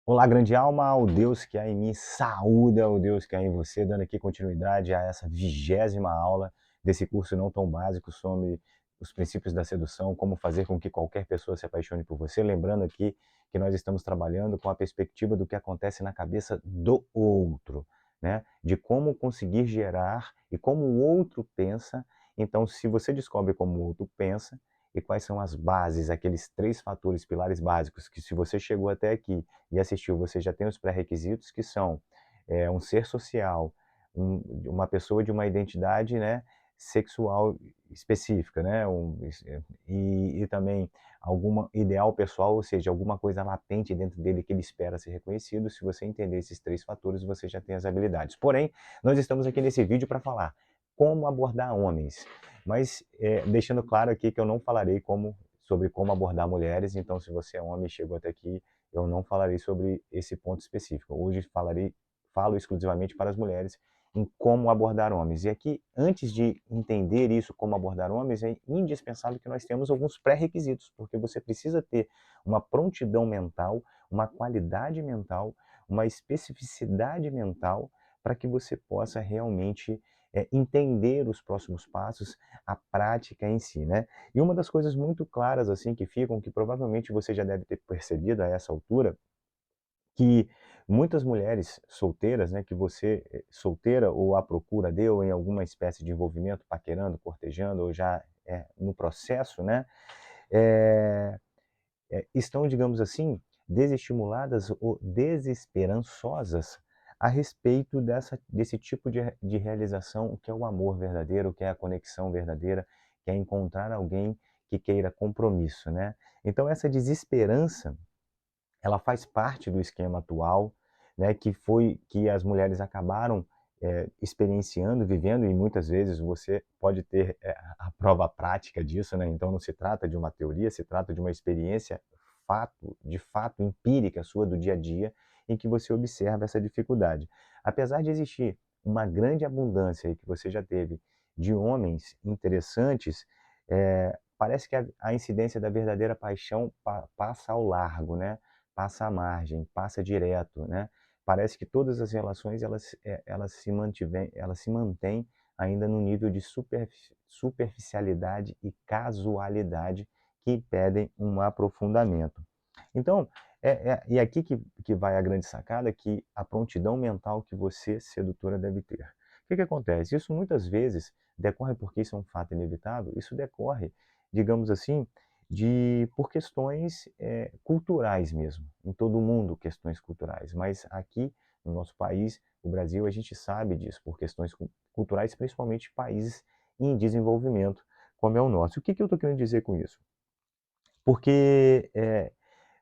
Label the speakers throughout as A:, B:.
A: Olá, grande alma, o Deus que há em mim saúda o Deus que há em você, dando aqui continuidade a essa 20ª aula desse curso não tão básico sobre os princípios da sedução, como fazer com que qualquer pessoa se apaixone por você. Lembrando aqui que nós estamos trabalhando com a perspectiva do que acontece na cabeça do outro, né? De como conseguir gerar e como o outro pensa. Então, se você descobre como o outro pensa e quais são as bases, aqueles 3 fatores, pilares básicos, que se você chegou até aqui e assistiu, você já tem os pré-requisitos que são um ser social, uma pessoa de uma identidade, né, sexual específica, né, e também alguma ideal pessoal, ou seja, alguma coisa latente dentro dele que ele espera ser reconhecido. Se você entender esses 3 fatores, você já tem as habilidades. Porém, nós estamos aqui nesse vídeo para falar como abordar homens, mas deixando claro aqui que eu não falarei sobre como abordar mulheres. Então, se você é homem e chegou até aqui, eu não falarei sobre esse ponto específico. Hoje falo exclusivamente para as mulheres em como abordar homens. E aqui, antes de entender isso, como abordar homens, é indispensável que nós tenhamos alguns pré-requisitos, porque você precisa ter uma prontidão mental, uma qualidade mental, uma especificidade mental, para que você possa realmente entender os próximos passos, a prática em si, né? E uma das coisas muito claras assim que ficam, que provavelmente você já deve ter percebido a essa altura, que muitas mulheres solteiras, né, que você solteira ou à procura de, ou em alguma espécie de envolvimento, paquerando, cortejando, ou já no processo, né, eh estão, digamos assim, desestimuladas ou desesperançosas a respeito desse tipo de realização, que é o amor verdadeiro, que é a conexão verdadeira, que é encontrar alguém que queira compromisso, né. Então essa desesperança, ela faz parte do esquema atual, né, que as mulheres acabaram experienciando, vivendo, e muitas vezes você pode ter a prova prática disso, né? Então não se trata de uma teoria, se trata de uma experiência de fato empírica sua do dia a dia, em que você observa essa dificuldade. Apesar de existir uma grande abundância aí que você já teve de homens interessantes, parece que a incidência da verdadeira paixão passa ao largo, né? Passa à margem, passa direto, né? Parece que todas as relações elas se mantêm ainda no nível de superficialidade e casualidade que impedem um aprofundamento. Então, e aqui que vai a grande sacada, que a prontidão mental que você, sedutora, deve ter. O que acontece? Isso muitas vezes decorre, porque isso é um fato inevitável, isso decorre, digamos assim, por questões culturais mesmo. Em todo o mundo, questões culturais. Mas aqui, no nosso país, o Brasil, a gente sabe disso, por questões culturais, principalmente países em desenvolvimento, como é o nosso. O que eu estou querendo dizer com isso? Porque,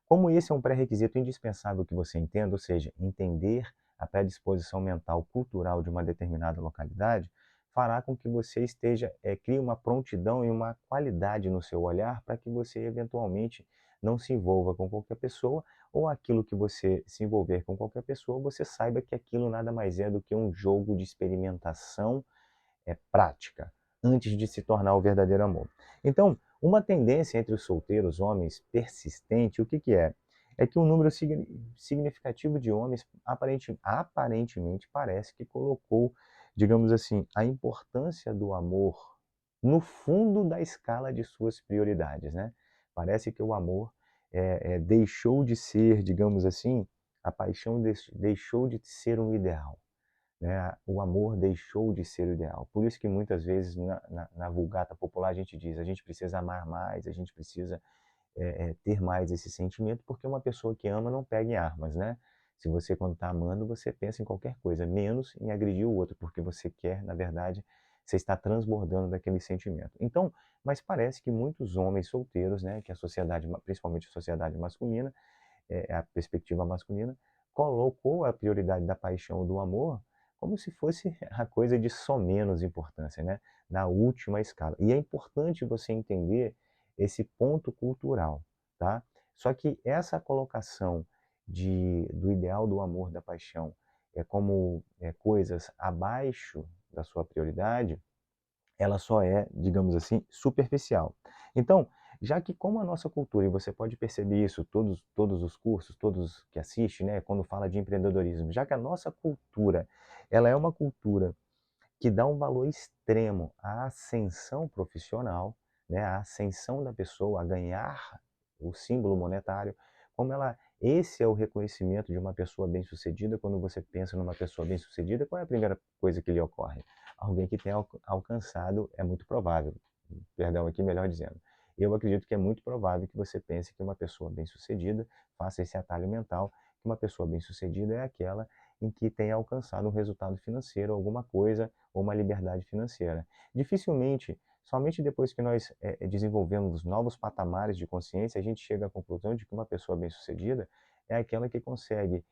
A: como esse é um pré-requisito indispensável que você entenda, ou seja, entender a predisposição mental cultural de uma determinada localidade, fará com que você crie uma prontidão e uma qualidade no seu olhar, para que você eventualmente não se envolva com qualquer pessoa, ou aquilo que você se envolver com qualquer pessoa, você saiba que aquilo nada mais é do que um jogo de experimentação prática, antes de se tornar o verdadeiro amor. Então, uma tendência entre os solteiros homens persistente, o que é? É que um número significativo de homens aparentemente parece que colocou, digamos assim, a importância do amor no fundo da escala de suas prioridades, né? Parece que o amor deixou de ser, digamos assim, a paixão deixou de ser um ideal, né? O amor deixou de ser o ideal. Por isso que muitas vezes na vulgata popular a gente precisa amar mais, a gente precisa ter mais esse sentimento, porque uma pessoa que ama não pega em armas, né? Se você, quando está amando, você pensa em qualquer coisa, menos em agredir o outro, porque você quer, na verdade, você está transbordando daquele sentimento. Então, mas parece que muitos homens solteiros, né, que a sociedade, principalmente a sociedade masculina, a perspectiva masculina, colocou a prioridade da paixão ou do amor como se fosse a coisa de só menos importância, né? Na última escala. E é importante você entender esse ponto cultural, tá? Só que essa colocação do ideal do amor, da paixão, como coisas abaixo da sua prioridade, ela só é, digamos assim, superficial. Então, Já que como a nossa cultura, e você pode perceber isso, todos os cursos, todos que assistem, né, quando fala de empreendedorismo, já que a nossa cultura, ela é uma cultura que dá um valor extremo à ascensão profissional, né, à ascensão da pessoa, a ganhar o símbolo monetário, como ela, esse é o reconhecimento de uma pessoa bem-sucedida. Quando você pensa numa pessoa bem-sucedida, qual é a primeira coisa que lhe ocorre? Alguém que tenha alcançado, é muito provável, perdão aqui, melhor dizendo, eu acredito que é muito provável que você pense que uma pessoa bem-sucedida, faça esse atalho mental, que uma pessoa bem-sucedida é aquela em que tenha alcançado um resultado financeiro, alguma coisa, ou uma liberdade financeira. Dificilmente, somente depois que nós desenvolvemos novos patamares de consciência, a gente chega à conclusão de que uma pessoa bem-sucedida é aquela que consegue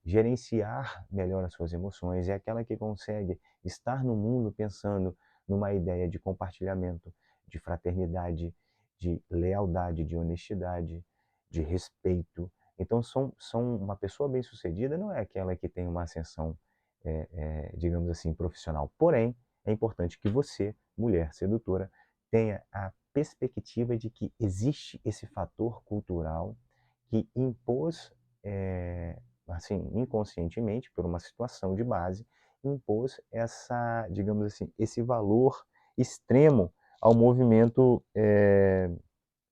A: gerenciar melhor as suas emoções, é aquela que consegue estar no mundo pensando numa ideia de compartilhamento, de fraternidade, de lealdade, de honestidade, de respeito. Então, uma pessoa bem-sucedida não é aquela que tem uma ascensão, digamos assim, profissional. Porém, é importante que você, mulher sedutora, tenha a perspectiva de que existe esse fator cultural que impôs, assim, inconscientemente, por uma situação de base, impôs essa, digamos assim, esse valor extremo ao movimento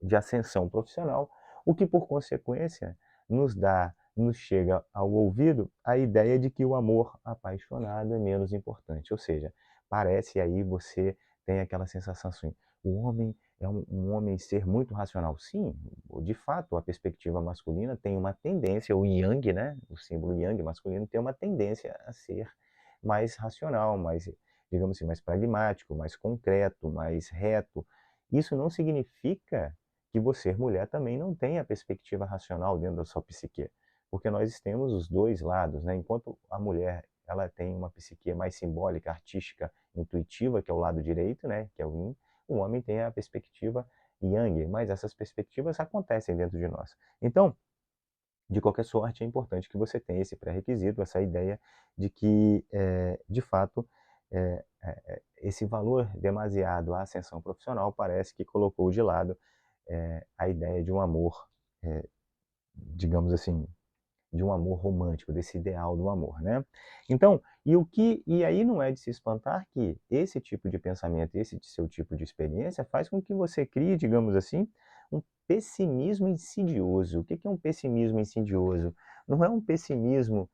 A: de ascensão profissional, o que por consequência nos chega ao ouvido a ideia de que o amor apaixonado é menos importante. Ou seja, parece aí você tem aquela sensação assim, o homem é um homem ser muito racional. Sim, de fato, a perspectiva masculina tem uma tendência, o yang, né, o símbolo yang masculino tem uma tendência a ser mais racional, mais, digamos assim, mais pragmático, mais concreto, mais reto. Isso não significa que você, mulher, também não tem a perspectiva racional dentro da sua psique, porque nós temos os dois lados, né? Enquanto a mulher ela tem uma psique mais simbólica, artística, intuitiva, que é o lado direito, né? Que é o yin, o homem tem a perspectiva yang, mas essas perspectivas acontecem dentro de nós. Então, de qualquer sorte, é importante que você tenha esse pré-requisito, essa ideia de que, de fato, esse valor demasiado à ascensão profissional parece que colocou de lado a ideia de um amor, digamos assim, de um amor romântico, desse ideal do amor, né? Então, e aí não é de se espantar que esse tipo de pensamento, esse seu tipo de experiência faz com que você crie, digamos assim, um pessimismo insidioso. O que é um pessimismo insidioso? Não é um pessimismo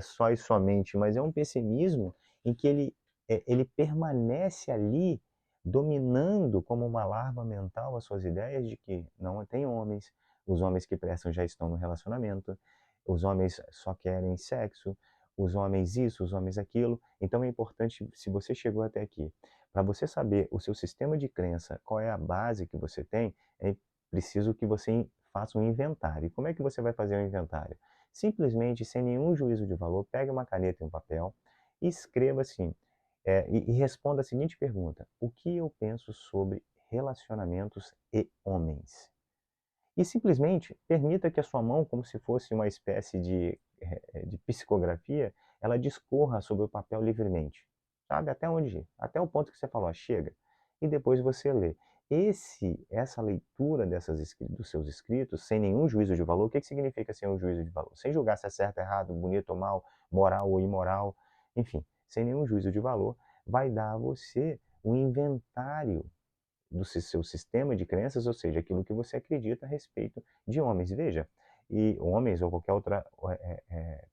A: só e somente, mas é um pessimismo em que ele permanece ali dominando como uma larva mental as suas ideias de que não tem homens, os homens que prestam já estão no relacionamento, os homens só querem sexo, os homens isso, os homens aquilo. Então é importante, se você chegou até aqui, para você saber o seu sistema de crença, qual é a base que você tem, é preciso que você faça um inventário. E como é que você vai fazer um inventário? Simplesmente, sem nenhum juízo de valor, pegue uma caneta e um papel e escreva assim, e responda a seguinte pergunta: o que eu penso sobre relacionamentos e homens? E simplesmente permita que a sua mão, como se fosse uma espécie de psicografia, ela discorra sobre o papel livremente, sabe? Até onde ir, até o ponto que você falou, chega. E depois você lê. Essa leitura dos seus escritos, sem nenhum juízo de valor, o que significa sem um juízo de valor? Sem julgar se é certo, errado, bonito ou mal, moral ou imoral, enfim, sem nenhum juízo de valor, vai dar a você um inventário do seu sistema de crenças, ou seja, aquilo que você acredita a respeito de homens. Veja, e homens ou qualquer outra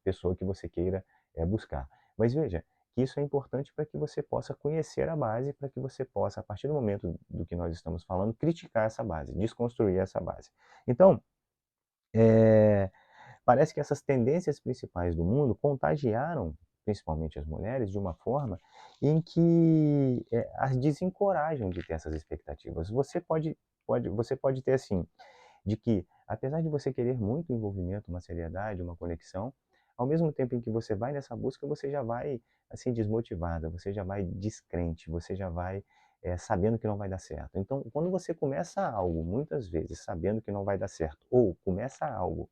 A: pessoa que você queira buscar. Mas veja, que isso é importante para que você possa conhecer a base, para que você possa, a partir do momento do que nós estamos falando, criticar essa base, desconstruir essa base. Então, parece que essas tendências principais do mundo contagiaram, principalmente as mulheres, de uma forma em que as desencorajam de ter essas expectativas. Você pode ter assim, de que, apesar de você querer muito envolvimento, uma seriedade, uma conexão, ao mesmo tempo em que você vai nessa busca, você já vai assim desmotivada, você já vai descrente, você já vai sabendo que não vai dar certo. Então, quando você começa algo, muitas vezes sabendo que não vai dar certo, ou começa algo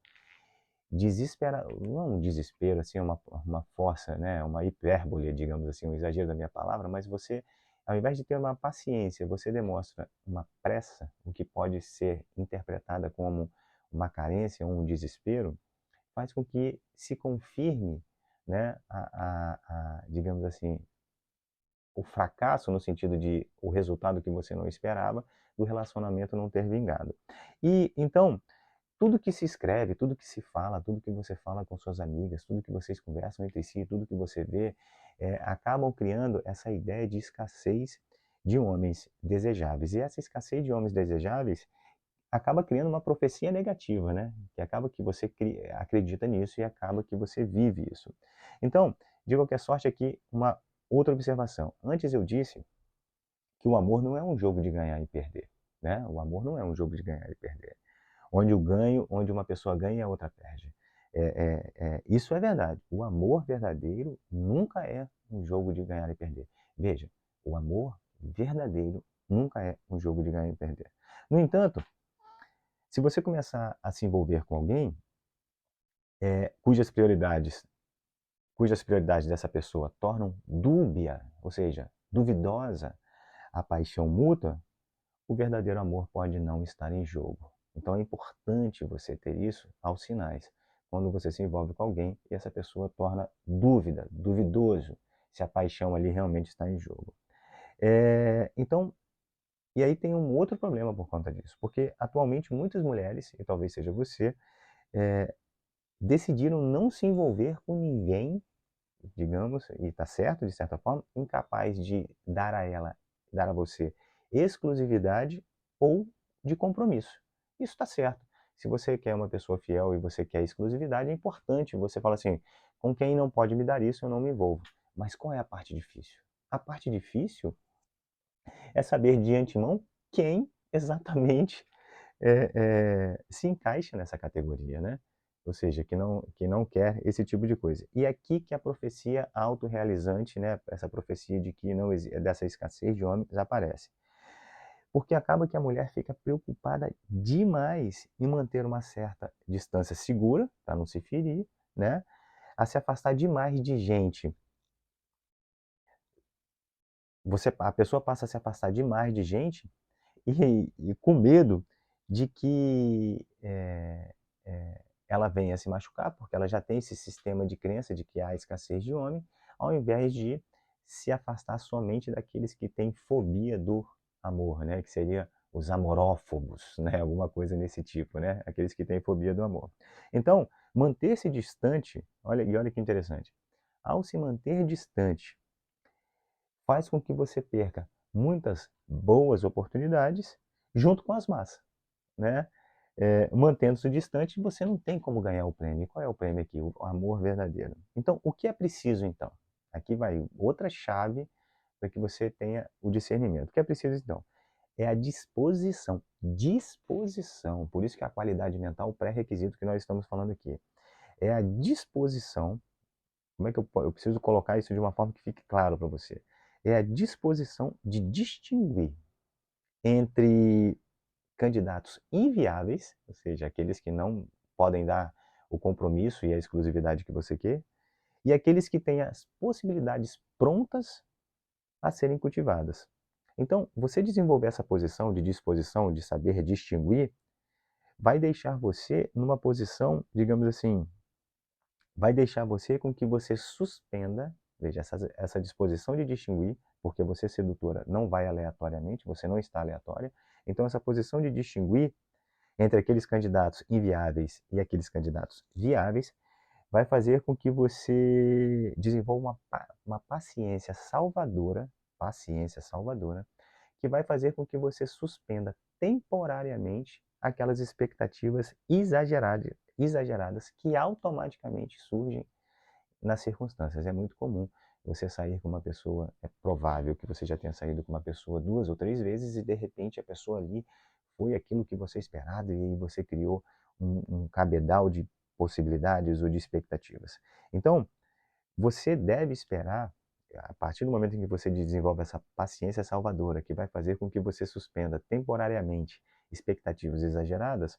A: desespera, não é um desespero, assim, uma força, né, uma hipérbole, digamos assim, um exagero da minha palavra, mas você, ao invés de ter uma paciência, você demonstra uma pressa, o que pode ser interpretada como uma carência ou um desespero, faz com que se confirme, né, digamos assim, o fracasso no sentido de o resultado que você não esperava, do relacionamento não ter vingado. E então, tudo que se escreve, tudo que se fala, tudo que você fala com suas amigas, tudo que vocês conversam entre si, tudo que você vê, acabam criando essa ideia de escassez de homens desejáveis. E essa escassez de homens desejáveis acaba criando uma profecia negativa, né? Que acaba que você acredita nisso e acaba que você vive isso. Então, de qualquer sorte aqui, uma outra observação. Antes eu disse que o amor não é um jogo de ganhar e perder, né? O amor não é um jogo de ganhar e perder. Onde uma pessoa ganha e a outra perde. Isso é verdade. O amor verdadeiro nunca é um jogo de ganhar e perder. Veja, o amor verdadeiro nunca é um jogo de ganhar e perder. No entanto, se você começar a se envolver com alguém cujas prioridades dessa pessoa tornam dúbia, ou seja, duvidosa a paixão mútua, o verdadeiro amor pode não estar em jogo. Então é importante você ter isso aos sinais. Quando você se envolve com alguém e essa pessoa torna duvidoso se a paixão ali realmente está em jogo. Então, e aí tem um outro problema por conta disso, porque atualmente muitas mulheres, e talvez seja você, decidiram não se envolver com ninguém, digamos, e está certo de certa forma, incapaz de dar a você exclusividade ou de compromisso. Isso está certo. Se você quer uma pessoa fiel e você quer exclusividade, é importante você falar assim, com quem não pode me dar isso, eu não me envolvo. Mas qual é a parte difícil? A parte difícil é saber de antemão quem exatamente se encaixa nessa categoria, né? Ou seja, que não quer esse tipo de coisa. E aqui que a profecia autorrealizante, né, essa profecia de que não dessa escassez de homens aparece. Porque acaba que a mulher fica preocupada demais em manter uma certa distância segura, para não se ferir, né? A se afastar demais de gente. A pessoa passa a se afastar demais de gente e com medo de que ela venha se machucar, porque ela já tem esse sistema de crença de que há escassez de homem, ao invés de se afastar somente daqueles que têm fobia do amor, né? Que seria os amorófobos, né? Alguma coisa nesse tipo, né? Aqueles que têm fobia do amor. Então, manter-se distante, olha que interessante. Ao se manter distante, faz com que você perca muitas boas oportunidades junto com as más, né? Mantendo-se distante, você não tem como ganhar o prêmio. E qual é o prêmio aqui? O amor verdadeiro. Então, o que é preciso então? Aqui vai outra chave para que você tenha o discernimento. O que é preciso então? É a disposição. Disposição. Por isso que a qualidade mental, o pré-requisito que nós estamos falando aqui. É a disposição. Como é que eu preciso colocar isso de uma forma que fique claro para você? É a disposição de distinguir entre candidatos inviáveis, ou seja, aqueles que não podem dar o compromisso e a exclusividade que você quer, e aqueles que têm as possibilidades prontas a serem cultivadas. Então, você desenvolver essa posição de disposição, de saber distinguir, vai deixar você numa posição, digamos assim, vai deixar você com que você suspenda, veja, essa disposição de distinguir, porque você, sedutora, não vai aleatoriamente, você não está aleatória, então essa posição de distinguir entre aqueles candidatos inviáveis e aqueles candidatos viáveis, vai fazer com que você desenvolva uma paciência salvadora, que vai fazer com que você suspenda temporariamente aquelas expectativas exageradas que automaticamente surgem nas circunstâncias. É muito comum você sair com uma pessoa, é provável que você já tenha saído com uma pessoa 2 ou 3 vezes e de repente a pessoa ali foi aquilo que você esperava e você criou um cabedal de possibilidades ou de expectativas. Então, você deve esperar, a partir do momento em que você desenvolve essa paciência salvadora, que vai fazer com que você suspenda temporariamente expectativas exageradas,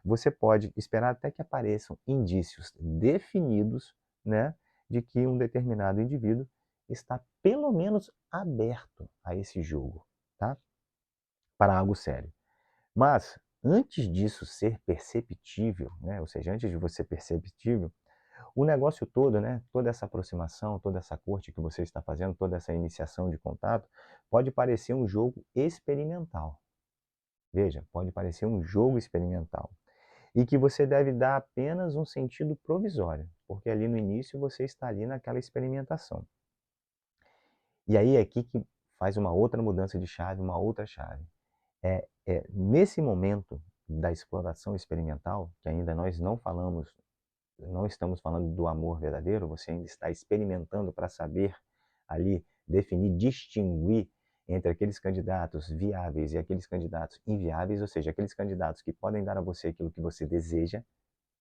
A: você pode esperar até que apareçam indícios definidos, né, de que um determinado indivíduo está pelo menos aberto a esse jogo, tá? Para algo sério. Mas, antes disso ser perceptível, né, ou seja, antes de você perceptível, o negócio todo, né, toda essa aproximação, toda essa corte que você está fazendo, toda essa iniciação de contato, pode parecer um jogo experimental. Veja, pode parecer um jogo experimental. E que você deve dar apenas um sentido provisório, porque ali no início você está ali naquela experimentação. E aí é aqui que faz uma outra mudança de chave, uma outra chave. É nesse momento da exploração experimental, que ainda nós não falamos, não estamos falando do amor verdadeiro, você ainda está experimentando para saber ali definir, distinguir entre aqueles candidatos viáveis e aqueles candidatos inviáveis, ou seja, aqueles candidatos que podem dar a você aquilo que você deseja,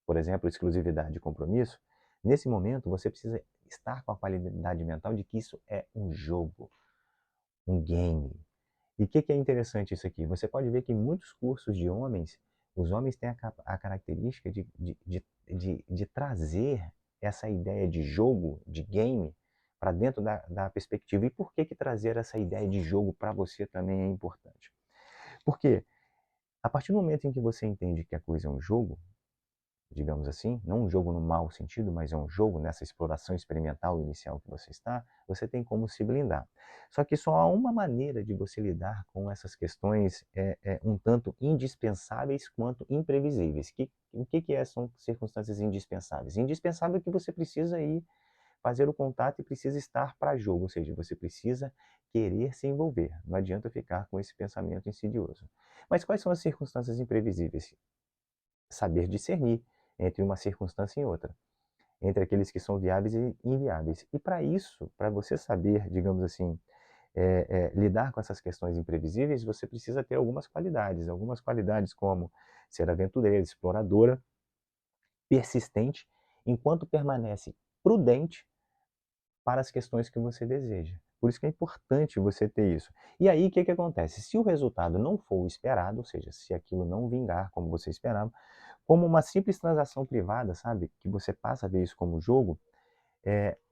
A: por exemplo, exclusividade e compromisso. Nesse momento, você precisa estar com a qualidade mental de que isso é um jogo, um game. E o que é interessante isso aqui? Você pode ver que em muitos cursos de homens, os homens têm a característica de trazer essa ideia de jogo, de game, para dentro da perspectiva. E por que trazer essa ideia de jogo para você também é importante? Porque a partir do momento em que você entende que a coisa é um jogo, digamos assim, não um jogo no mau sentido, mas é um jogo nessa exploração experimental inicial que você está, você tem como se blindar. Só que só há uma maneira de você lidar com essas questões um tanto indispensáveis quanto imprevisíveis. São circunstâncias indispensáveis? Indispensável é que você precisa ir fazer o contato e precisa estar para jogo, ou seja, você precisa querer se envolver. Não adianta ficar com esse pensamento insidioso. Mas quais são as circunstâncias imprevisíveis? Saber discernir entre uma circunstância e outra, entre aqueles que são viáveis e inviáveis. E para isso, para você saber, digamos assim, lidar com essas questões imprevisíveis, você precisa ter algumas qualidades como ser aventureira, exploradora, persistente, enquanto permanece prudente para as questões que você deseja. Por isso que é importante você ter isso. E aí, o que acontece? Se o resultado não for o esperado, ou seja, se aquilo não vingar como você esperava, como uma simples transação privada, sabe? Que você passa a ver isso como jogo,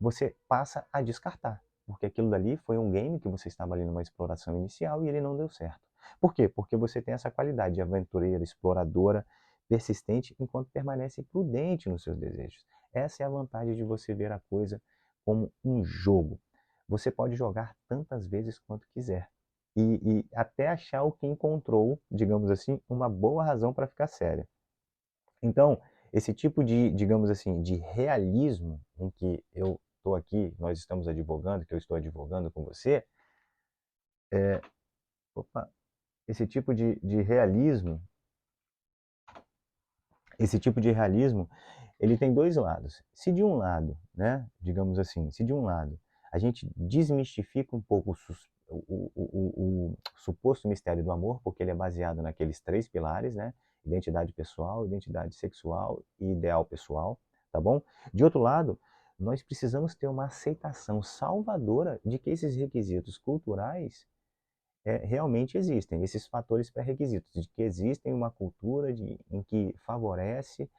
A: você passa a descartar. Porque aquilo dali foi um game que você estava ali numa exploração inicial e ele não deu certo. Por quê? Porque você tem essa qualidade de aventureira, exploradora, persistente, enquanto permanece prudente nos seus desejos. Essa é a vantagem de você ver a coisa como um jogo. Você pode jogar tantas vezes quanto quiser. E até achar o que encontrou, digamos assim, uma boa razão para ficar séria. Então, esse tipo de, digamos assim, de realismo em que eu estou aqui, nós estamos advogando, que eu estou advogando com você, é, opa, esse tipo de realismo, esse tipo de realismo, ele tem dois lados. Se de um lado, né, digamos assim, se de um lado a gente desmistifica um pouco o suposto mistério do amor, porque ele é baseado naqueles três pilares, né? Identidade pessoal, identidade sexual e ideal pessoal, tá bom? De outro lado, nós precisamos ter uma aceitação salvadora de que esses requisitos culturais realmente existem, esses fatores pré-requisitos, de que existem uma cultura em que favorece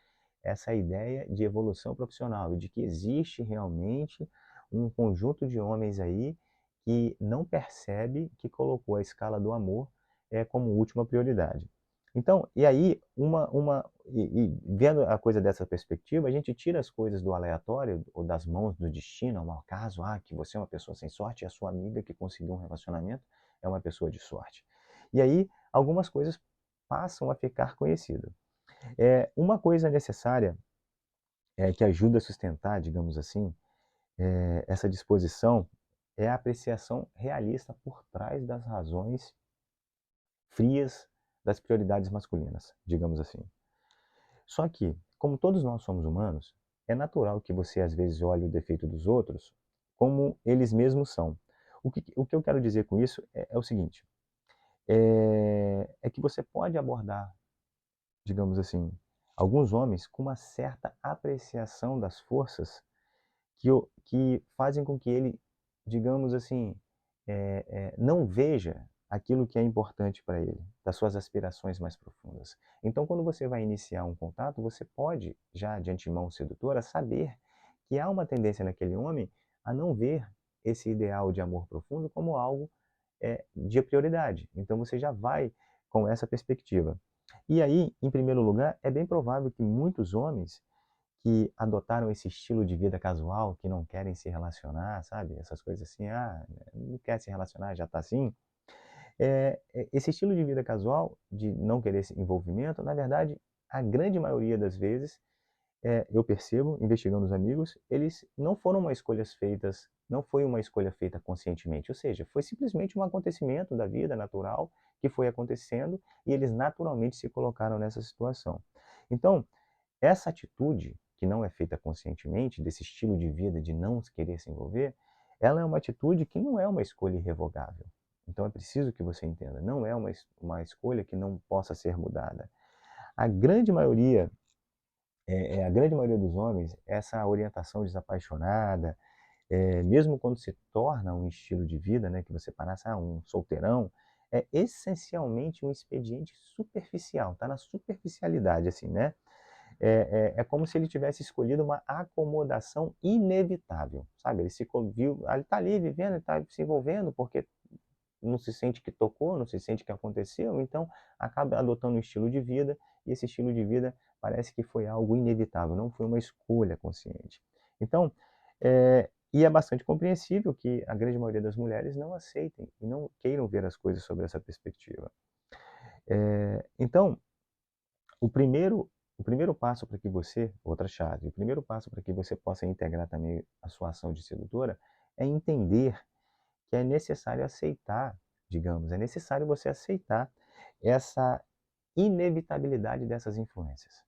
A: essa ideia de evolução profissional e de que existe realmente um conjunto de homens aí que não percebe que colocou a escala do amor como última prioridade. Então, e aí, vendo a coisa dessa perspectiva, a gente tira as coisas do aleatório ou das mãos do destino, ao acaso, que você é uma pessoa sem sorte e a sua amiga que conseguiu um relacionamento é uma pessoa de sorte. E aí, algumas coisas passam a ficar conhecidas. Uma coisa necessária que ajuda a sustentar, digamos assim, essa disposição é a apreciação realista por trás das razões frias das prioridades masculinas, digamos assim. Só que, como todos nós somos humanos, é natural que você às vezes olhe o defeito dos outros como eles mesmos são. O que eu quero dizer com isso é o seguinte: é que você pode abordar, digamos assim, alguns homens com uma certa apreciação das forças que fazem com que ele, digamos assim, não veja aquilo que é importante para ele, das suas aspirações mais profundas. Então, quando você vai iniciar um contato, você pode, já de antemão sedutora, saber que há uma tendência naquele homem a não ver esse ideal de amor profundo como algo de prioridade. Então você já vai com essa perspectiva. E aí, em primeiro lugar, é bem provável que muitos homens que adotaram esse estilo de vida casual, que não querem se relacionar, sabe? Essas coisas assim, não quer se relacionar, já está assim. Esse estilo de vida casual, de não querer esse envolvimento, na verdade, a grande maioria das vezes, eu percebo, investigando os amigos, eles não foram uma escolhas feitas, não foi uma escolha feita conscientemente, ou seja, foi simplesmente um acontecimento da vida natural que foi acontecendo e eles naturalmente se colocaram nessa situação. Então, essa atitude, que não é feita conscientemente, desse estilo de vida de não querer se envolver, ela é uma atitude que não é uma escolha irrevogável. Então é preciso que você entenda, não é uma escolha que não possa ser mudada. A grande maioria, a grande maioria dos homens, essa orientação desapaixonada, mesmo quando se torna um estilo de vida, né, que você parece um solteirão, é essencialmente um expediente superficial, está na superficialidade, assim, né? É como se ele tivesse escolhido uma acomodação inevitável, sabe? Ele se viu, ele está ali vivendo, ele está se envolvendo porque não se sente que tocou, não se sente que aconteceu, então acaba adotando um estilo de vida e esse estilo de vida parece que foi algo inevitável, não foi uma escolha consciente. Então, e é bastante compreensível que a grande maioria das mulheres não aceitem e não queiram ver as coisas sob essa perspectiva. Então, o primeiro passo para que você, outra chave, o primeiro passo para que você possa integrar também a sua ação de sedutora é entender que é necessário aceitar, digamos, é necessário você aceitar essa inevitabilidade dessas influências,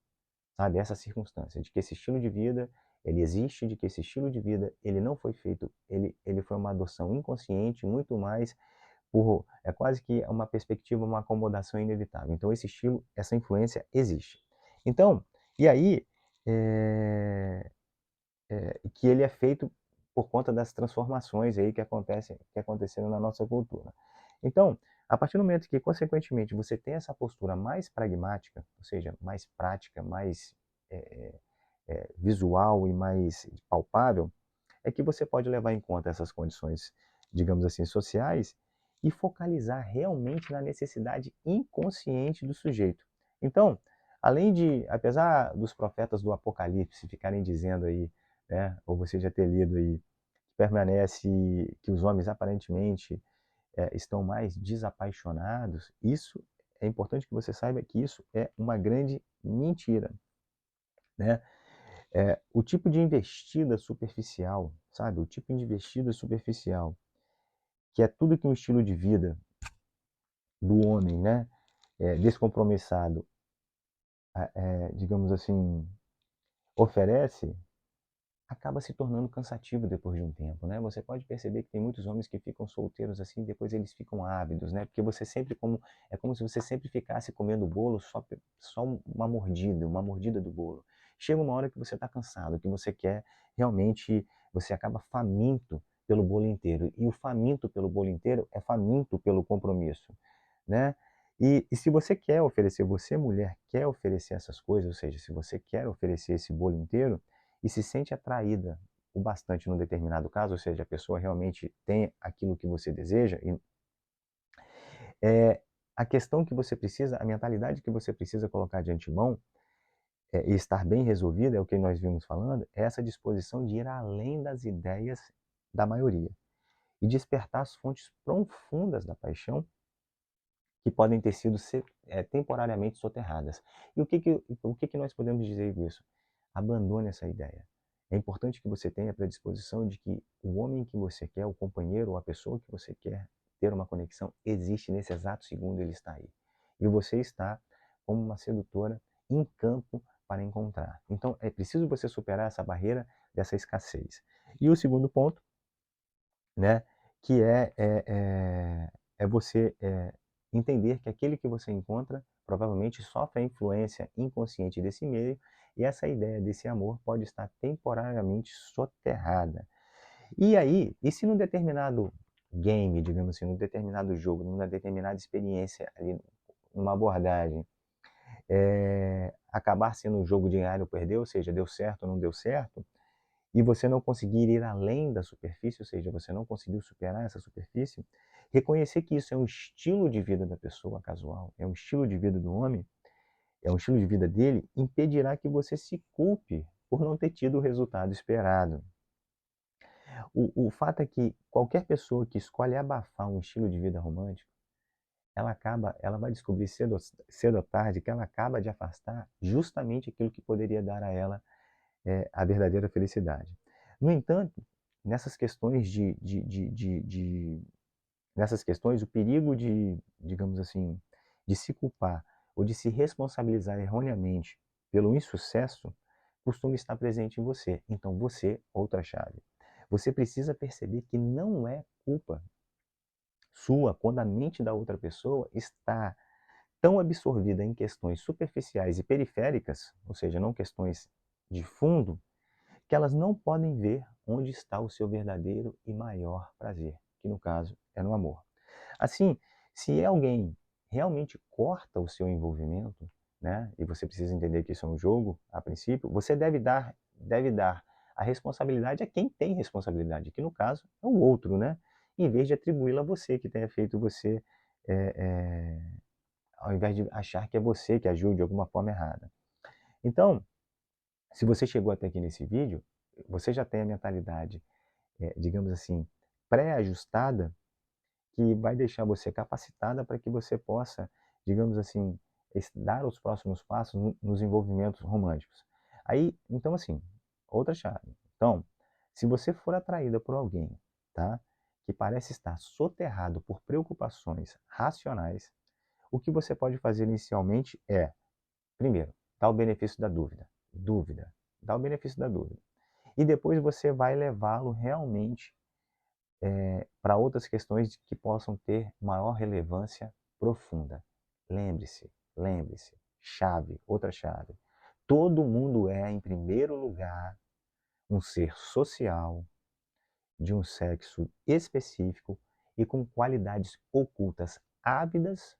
A: sabe? Essa circunstância de que esse estilo de vida, ele existe, de que esse estilo de vida, ele não foi feito, ele foi uma adoção inconsciente, muito mais é quase que uma perspectiva, uma acomodação inevitável. Então esse estilo, essa influência existe. Então, e aí, que ele é feito por conta das transformações aí que aconteceram na nossa cultura. Então, a partir do momento que, consequentemente, você tem essa postura mais pragmática, ou seja, mais prática, mais visual e mais palpável, é que você pode levar em conta essas condições, digamos assim, sociais e focalizar realmente na necessidade inconsciente do sujeito. Então, apesar dos profetas do Apocalipse ficarem dizendo aí, né, ou você já ter lido aí, que os homens aparentemente estão mais desapaixonados, isso é importante que você saiba que isso é uma grande mentira, né? O tipo de investida superficial, sabe? O tipo de investida superficial, que é tudo que um estilo de vida do homem, né? Descompromissado, digamos assim, oferece, acaba se tornando cansativo depois de um tempo, né? Você pode perceber que tem muitos homens que ficam solteiros assim, depois eles ficam ávidos, né? Porque você sempre é como se você sempre ficasse comendo o bolo só uma mordida do bolo. Chega uma hora que você está cansado, que você quer realmente, você acaba faminto pelo bolo inteiro. E o faminto pelo bolo inteiro é faminto pelo compromisso, né? E se você quer oferecer, você mulher quer oferecer essas coisas, ou seja, se você quer oferecer esse bolo inteiro, e se sente atraída o bastante num determinado caso, ou seja, a pessoa realmente tem aquilo que você deseja, é, a questão que você precisa, a mentalidade que você precisa colocar de antemão e estar bem resolvida, é o que nós vimos falando, é essa disposição de ir além das ideias da maioria e despertar as fontes profundas da paixão que podem ter sido temporariamente soterradas. E o que nós podemos dizer disso? Abandone essa ideia. É importante que você tenha a predisposição de que o homem que você quer, o companheiro ou a pessoa que você quer ter uma conexão, existe nesse exato segundo, ele está aí. E você está como uma sedutora em campo para encontrar. Então é preciso você superar essa barreira dessa escassez. E o segundo ponto, né, que é você entender que aquele que você encontra provavelmente sofre a influência inconsciente desse meio e essa ideia desse amor pode estar temporariamente soterrada. E aí, e se num determinado game, digamos assim, num determinado jogo, numa determinada experiência ali, numa abordagem, acabar sendo um jogo de ganhar ou perder, ou seja, deu certo ou não deu certo, e você não conseguir ir além da superfície, ou seja, você não conseguiu superar essa superfície, reconhecer que isso é um estilo de vida da pessoa casual, é um estilo de vida do homem, é um estilo de vida dele, impedirá que você se culpe por não ter tido o resultado esperado. O fato é que qualquer pessoa que escolhe abafar um estilo de vida romântico, ela vai descobrir cedo ou tarde que ela acaba de afastar justamente aquilo que poderia dar a ela a verdadeira felicidade. No entanto, nessas questões nessas questões, o perigo de, digamos assim, de se culpar ou de se responsabilizar erroneamente pelo insucesso costuma estar presente em você. Então, você, outra chave. Você precisa perceber que não é culpa sua quando a mente da outra pessoa está tão absorvida em questões superficiais e periféricas, ou seja, não questões de fundo, que elas não podem ver onde está o seu verdadeiro e maior prazer, que no caso é no amor. Assim, se alguém realmente corta o seu envolvimento, né, e você precisa entender que isso é um jogo, a princípio, você deve dar a responsabilidade a quem tem responsabilidade, que no caso é o outro, né, em vez de atribuí-la a você, que tenha feito você, é, é, ao invés de achar que é você que agiu de alguma forma errada. Então, se você chegou até aqui nesse vídeo, você já tem a mentalidade, digamos assim, pré-ajustada, que vai deixar você capacitada para que você possa, digamos assim, dar os próximos passos nos envolvimentos românticos. Aí, então assim, outra chave. Então, se você for atraída por alguém, tá, que parece estar soterrado por preocupações racionais, o que você pode fazer inicialmente é, primeiro, dar o benefício da dúvida. Dúvida. Dá o benefício da dúvida. E depois você vai levá-lo realmente para outras questões que possam ter maior relevância profunda. Lembre-se, chave, outra chave. Todo mundo é, em primeiro lugar, um ser social, de um sexo específico e com qualidades ocultas ávidas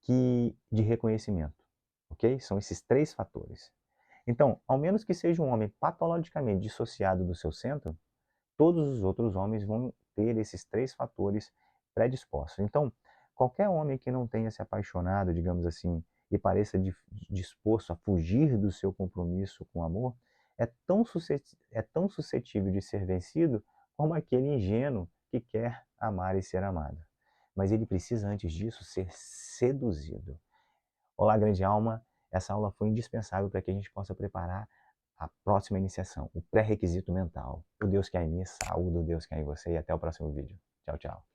A: de reconhecimento, ok? São esses três fatores. Então, ao menos que seja um homem patologicamente dissociado do seu centro, todos os outros homens vão ter esses três fatores predispostos. Então, qualquer homem que não tenha se apaixonado, digamos assim, e pareça disposto a fugir do seu compromisso com o amor, é tão suscetível de ser vencido como aquele ingênuo que quer amar e ser amado. Mas ele precisa, antes disso, ser seduzido. Olá, grande alma. Essa aula foi indispensável para que a gente possa preparar a próxima iniciação, o pré-requisito mental. O Deus que há em mim, saúde o Deus que há em você e até o próximo vídeo. Tchau, tchau.